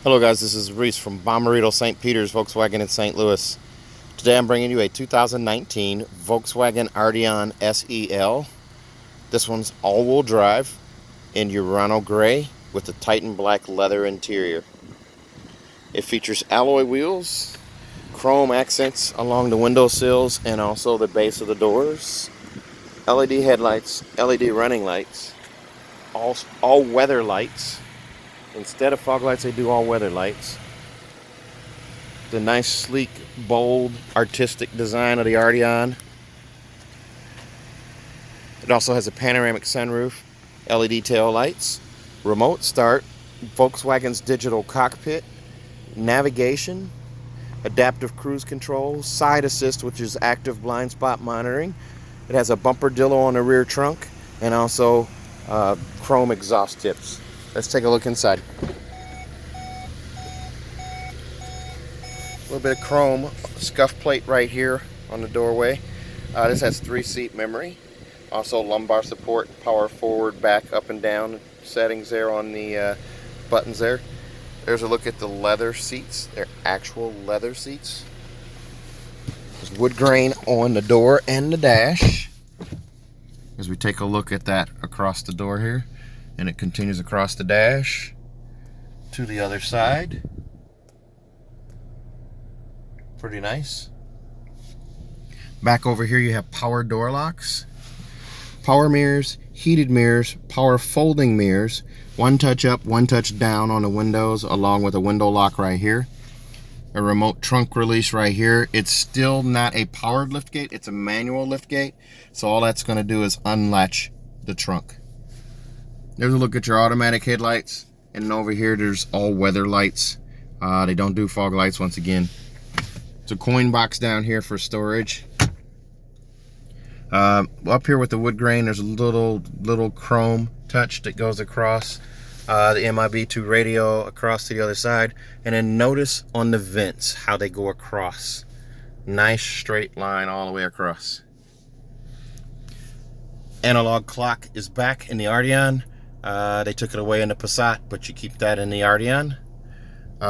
Hello guys, this is Reese from Bommarito St. Peter's Volkswagen in St. Louis. Today I'm bringing you a 2019 Volkswagen Arteon SEL. This one's all-wheel drive in Urano gray with a Titan black leather interior. It features alloy wheels, chrome accents along the window sills and also the base of the doors, LED headlights, LED running lights, all weather lights. Instead of fog lights, they do all weather lights. The nice, sleek, bold, artistic design of the Arteon. It also has a panoramic sunroof, LED tail lights, remote start, Volkswagen's digital cockpit, navigation, adaptive cruise control, side assist, which is active blind spot monitoring. It has a bumper dillo on the rear trunk and also chrome exhaust tips. Let's take a look inside. A little bit of chrome scuff plate right here on the doorway. This has 3-seat memory. Also lumbar support, power forward, back, up and down settings there on the buttons there. There's a look at the leather seats. They're actual leather seats. There's wood grain on the door and the dash. As we take a look at that across the door here, and it continues across the dash to the other side. Pretty nice. Back over here you have power door locks, power mirrors, heated mirrors, power folding mirrors, one touch up, one touch down on the windows, along with a window lock right here. A remote trunk release right here. It's still not a powered liftgate, it's a manual liftgate, so all that's going to do is unlatch the trunk. There's a look at your automatic headlights, and over here there's all weather lights. They don't do fog lights once again. It's a coin box down here for storage. Up here with the wood grain, there's a little chrome touch that goes across the MIB2 radio across to the other side. And then notice on the vents how they go across. Nice straight line all the way across. Analog clock is back in the Arteon. They took it away in the Passat, but you keep that in the Arteon.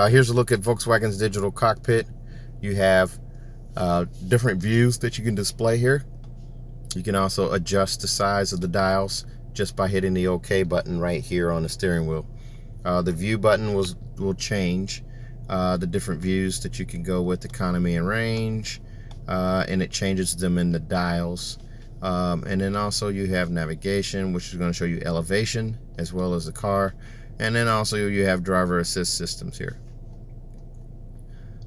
Here's a look at Volkswagen's digital cockpit. You have different views that you can display here. You can also adjust the size of the dials just by hitting the OK button right here on the steering wheel. The view button will change the different views that you can go with, economy and range, and it changes them in the dials. And then also you have navigation, which is going to show you elevation as well as the car, and then also you have driver assist systems here.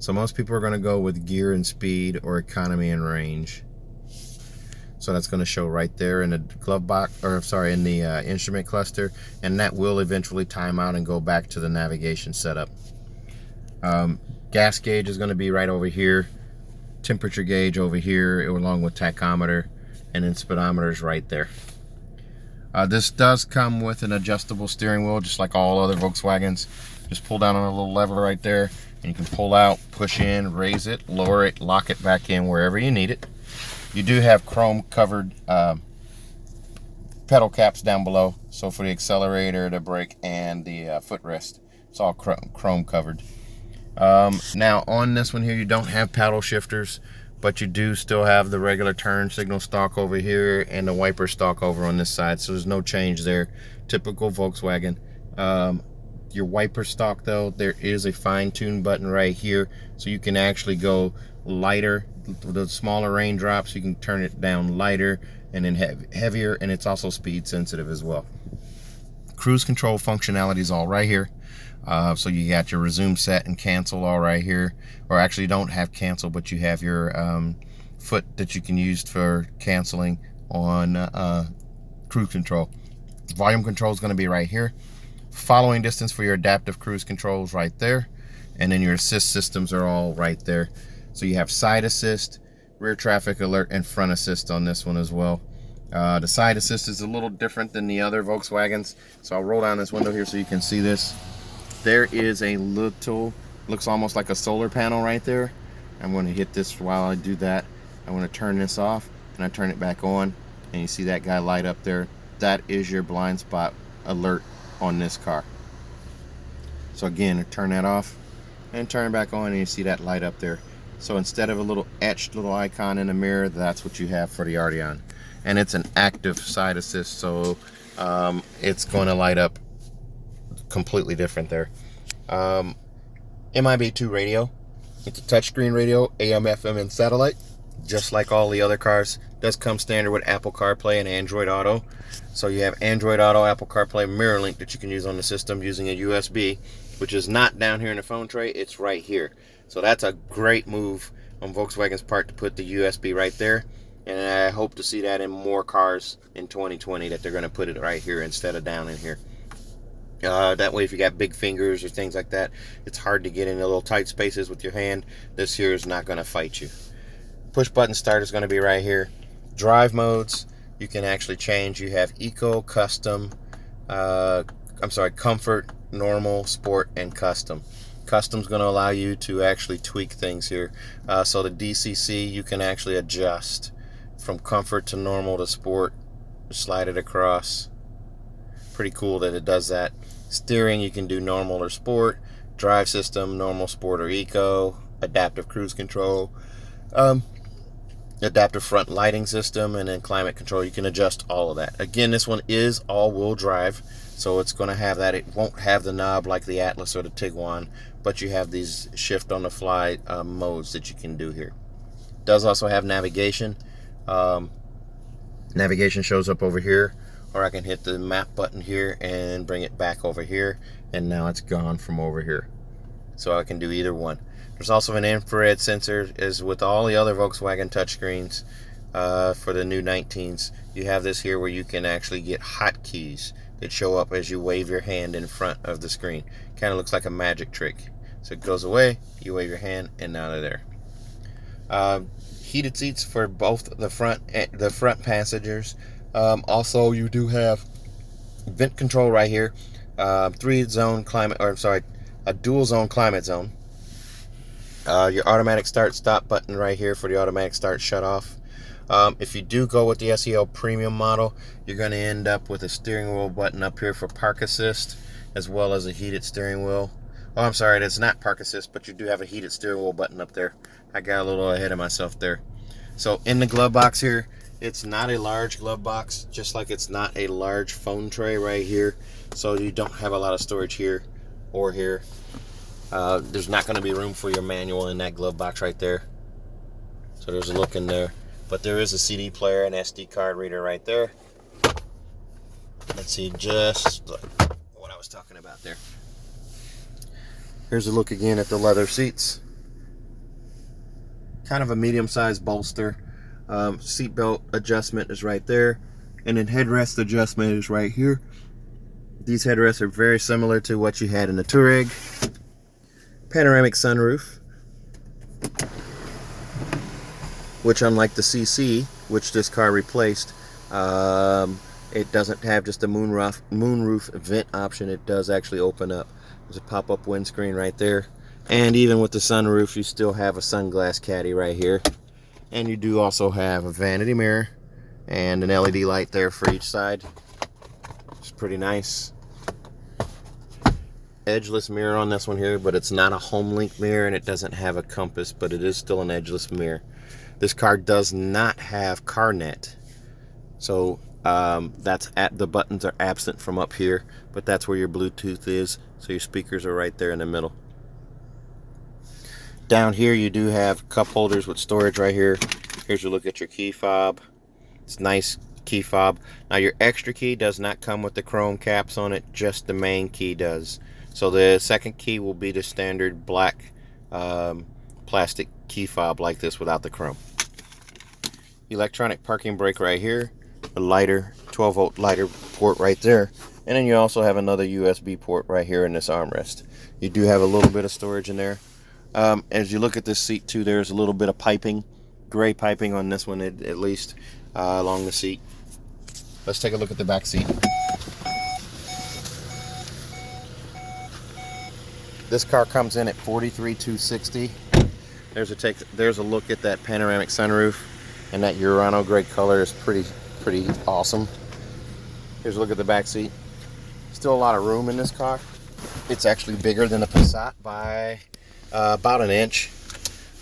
So most people are going to go with gear and speed or economy and range. So that's going to show right there in the glove box, or sorry, in the instrument cluster, and that will eventually time out and go back to the navigation setup. Gas gauge is going to be right over here, temperature gauge over here along with tachometer, and then speedometers right there. This does come with an adjustable steering wheel, just like all other Volkswagens. Just pull down on a little lever right there, and you can pull out, push in, raise it, lower it, lock it back in wherever you need it. You do have chrome covered pedal caps down below, so for the accelerator, the brake, and the footrest, it's all chrome covered. Now on this one here, you don't have paddle shifters, but you do still have the regular turn signal stalk over here and the wiper stalk over on this side, so there's no change there. Typical Volkswagen. Your wiper stalk though, there is a fine-tune button right here, so you can actually go lighter. The smaller raindrops, you can turn it down lighter and then heavier, and it's also speed sensitive as well. Cruise control functionality is all right here. So you got your resume, set, and cancel all right here. Or actually you don't have cancel, but you have your foot that you can use for canceling on cruise control. Volume control is going to be right here. Following distance for your adaptive cruise controls right there. And then your assist systems are all right there. So you have side assist, rear traffic alert, and front assist on this one as well. The side assist is a little different than the other Volkswagens. So I'll roll down this window here so you can see this. There is a little, looks almost like a solar panel right there. I'm going to hit this while I do that. I'm going to turn this off, and I turn it back on, and you see that guy light up there. That is your blind spot alert on this car. So again, turn that off and turn it back on, and you see that light up there. So instead of a little etched little icon in the mirror, that's what you have for the Arteon. And it's an active side assist, so it's going to light up completely different there. MIB2 radio. It's a touchscreen radio, AM, FM, and satellite, just like all the other cars. It does come standard with Apple CarPlay and Android Auto. So you have Android Auto, Apple CarPlay, Mirror Link that you can use on the system using a USB, which is not down here in the phone tray, it's right here. So that's a great move on Volkswagen's part to put the USB right there. And I hope to see that in more cars in 2020, that they're going to put it right here instead of down in here. That way, if you got big fingers or things like that, it's hard to get in the little tight spaces with your hand. This here is not going to fight you. Push button start is going to be right here. Drive modes, you can actually change. You have Eco, Custom, Comfort, Normal, Sport, and Custom. Custom is going to allow you to actually tweak things here. So the DCC, you can actually adjust from Comfort to Normal to Sport. Slide it across. Pretty cool that it does that. Steering, you can do normal or sport. Drive system, normal, sport, or eco. Adaptive cruise control. Adaptive front lighting system, and then climate control. You can adjust all of that. Again, this one is all-wheel drive, so it's going to have that. It won't have the knob like the Atlas or the Tiguan, but you have these shift on the fly modes that you can do here. It does also have navigation. Navigation shows up over here, or I can hit the map button here and bring it back over here, and now it's gone from over here. So I can do either one. There's also an infrared sensor, as with all the other Volkswagen touchscreens for the new 19s. You have this here where you can actually get hotkeys that show up as you wave your hand in front of the screen. Kind of looks like a magic trick. So it goes away, you wave your hand, and now they're there. Heated seats for both the front passengers. Also, you do have vent control right here, a dual zone climate zone. Your automatic start stop button right here for the automatic start shut off. If you do go with the SEL premium model, you're going to end up with a steering wheel button up here for park assist, as well as a heated steering wheel. Oh, I'm sorry, it's not park assist, but you do have a heated steering wheel button up there. I got a little ahead of myself there. So in the glove box here, it's not a large glove box, just like it's not a large phone tray right here. So you don't have a lot of storage here or here. There's not going to be room for your manual in that glove box right there. So there's a look in there. But there is a CD player and SD card reader right there. Let's see, just what I was talking about there. Here's a look again at the leather seats. Kind of a medium-sized bolster. Seatbelt adjustment is right there, and then headrest adjustment is right here. These headrests are very similar to what you had in the Touareg. Panoramic sunroof, which unlike the CC, which this car replaced, it doesn't have just a moonroof vent option. It does actually open up. There's a pop-up windscreen right there. And even with the sunroof, you still have a sunglass caddy right here. And you do also have a vanity mirror and an LED light there for each side. It's pretty nice. Edgeless mirror on this one here, but it's not a home link mirror, and it doesn't have a compass, but it is still an edgeless mirror. This car does not have CarNet. So the buttons are absent from up here, but that's where your Bluetooth is. So your speakers are right there in the middle. Down here you do have cup holders with storage right here. Here's a look at your key fob. It's nice key fob. Now your extra key does not come with the chrome caps on it, just the main key does. So the second key will be the standard black plastic key fob like this without the chrome. Electronic parking brake right here. A lighter, 12-volt lighter port right there. And then you also have another USB port right here in this armrest. You do have a little bit of storage in there. As you look at this seat too, there's a little bit of piping, gray piping on this one at least, along the seat. Let's take a look at the back seat. This car comes in at $43,260. There's a look at that panoramic sunroof, and that Urano gray color is pretty awesome. Here's a look at the back seat. Still a lot of room in this car. It's actually bigger than the Passat by about an inch.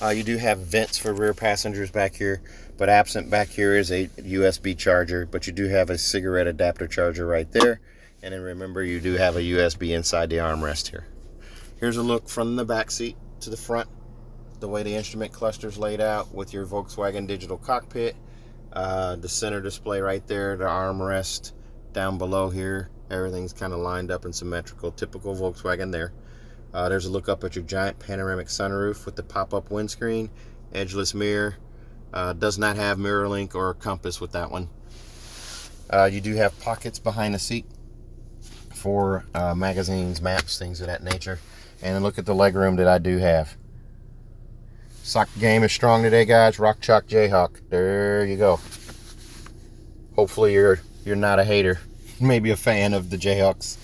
You do have vents for rear passengers back here, but absent back here is a USB charger, but you do have a cigarette adapter charger right there. And then remember, you do have a USB inside the armrest here. Here's a look from the back seat to the front, the way the instrument cluster is laid out with your Volkswagen digital cockpit, the center display right there, the armrest down below here. Everything's kind of lined up and symmetrical, typical Volkswagen there. There's a look up at your giant panoramic sunroof with the pop-up windscreen, edgeless mirror. Does not have mirror link or compass with that one. You do have pockets behind the seat for magazines, maps, things of that nature. And look at the legroom that I do have. Sock game is strong today, guys. Rock Chalk Jayhawk. There you go. Hopefully you're not a hater. Maybe a fan of the Jayhawks.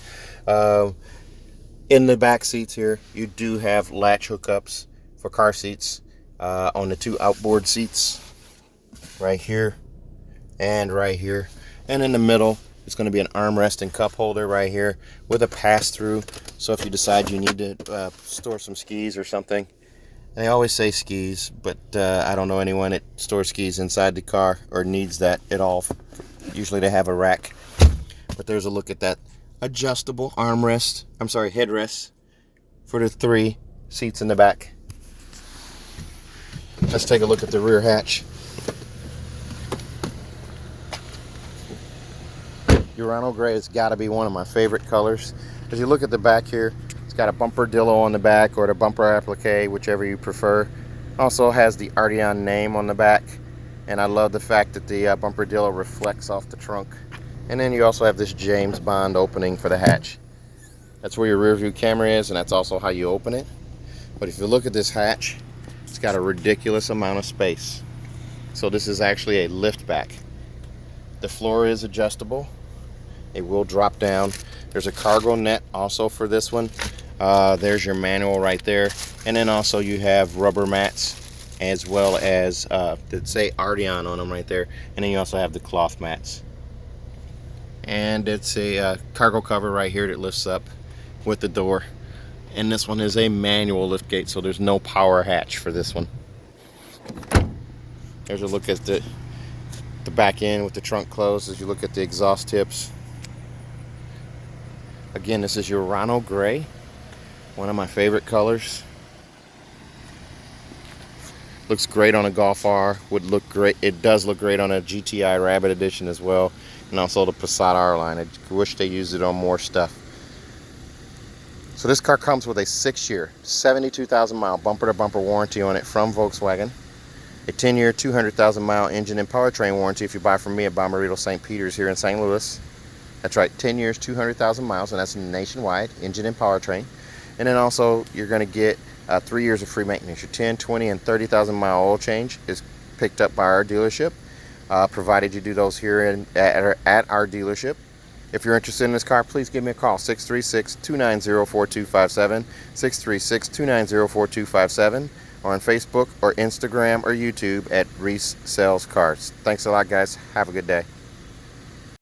In the back seats here, you do have latch hookups for car seats on the two outboard seats. Right here and right here. And in the middle, it's going to be an armrest and cup holder right here with a pass-through. So if you decide you need to store some skis or something. They always say skis, but I don't know anyone that stores skis inside the car or needs that at all. Usually they have a rack. But there's a look at that adjustable headrest for the 3 seats in the back. Let's take a look at the rear hatch. Urano gray has got to be one of my favorite colors. As you look at the back here, it's got a bumper dillo on the back, or the bumper applique, whichever you prefer. Also has the Arteon name on the back, and I love the fact that the bumper dillo reflects off the trunk. And then you also have this James Bond opening for the hatch. That's where your rear view camera is, and that's also how you open it. But if you look at this hatch, it's got a ridiculous amount of space. So this is actually a lift back. The floor is adjustable. It will drop down. There's a cargo net also for this one. There's your manual right there. And then also you have rubber mats, as well as that say Arteon on them right there. And then you also have the cloth mats. And it's a cargo cover right here that lifts up with the door. And this one is a manual lift gate, so there's no power hatch for this one. There's a look at the back end with the trunk closed. As you look at the exhaust tips, again, this is your Urano gray, one of my favorite colors. Looks great on a Golf R. Would look great. It does look great on a GTI Rabbit Edition as well, and also the Passat R line. I wish they used it on more stuff. So this car comes with a 6-year, 72,000 mile bumper-to-bumper warranty on it from Volkswagen. A 10-year, 200,000 mile engine and powertrain warranty if you buy from me at Bommarito St. Peter's here in St. Louis. That's right, 10 years, 200,000 miles, and that's nationwide, engine and powertrain. And then also, you're going to get 3 years of free maintenance. Your 10, 20, and 30,000 mile oil change is picked up by our dealership, provided you do those here at our dealership. If you're interested in this car, please give me a call, 636-290-4257, 636-290-4257, or on Facebook or Instagram or YouTube at Reese Sells Cars. Thanks a lot, guys. Have a good day.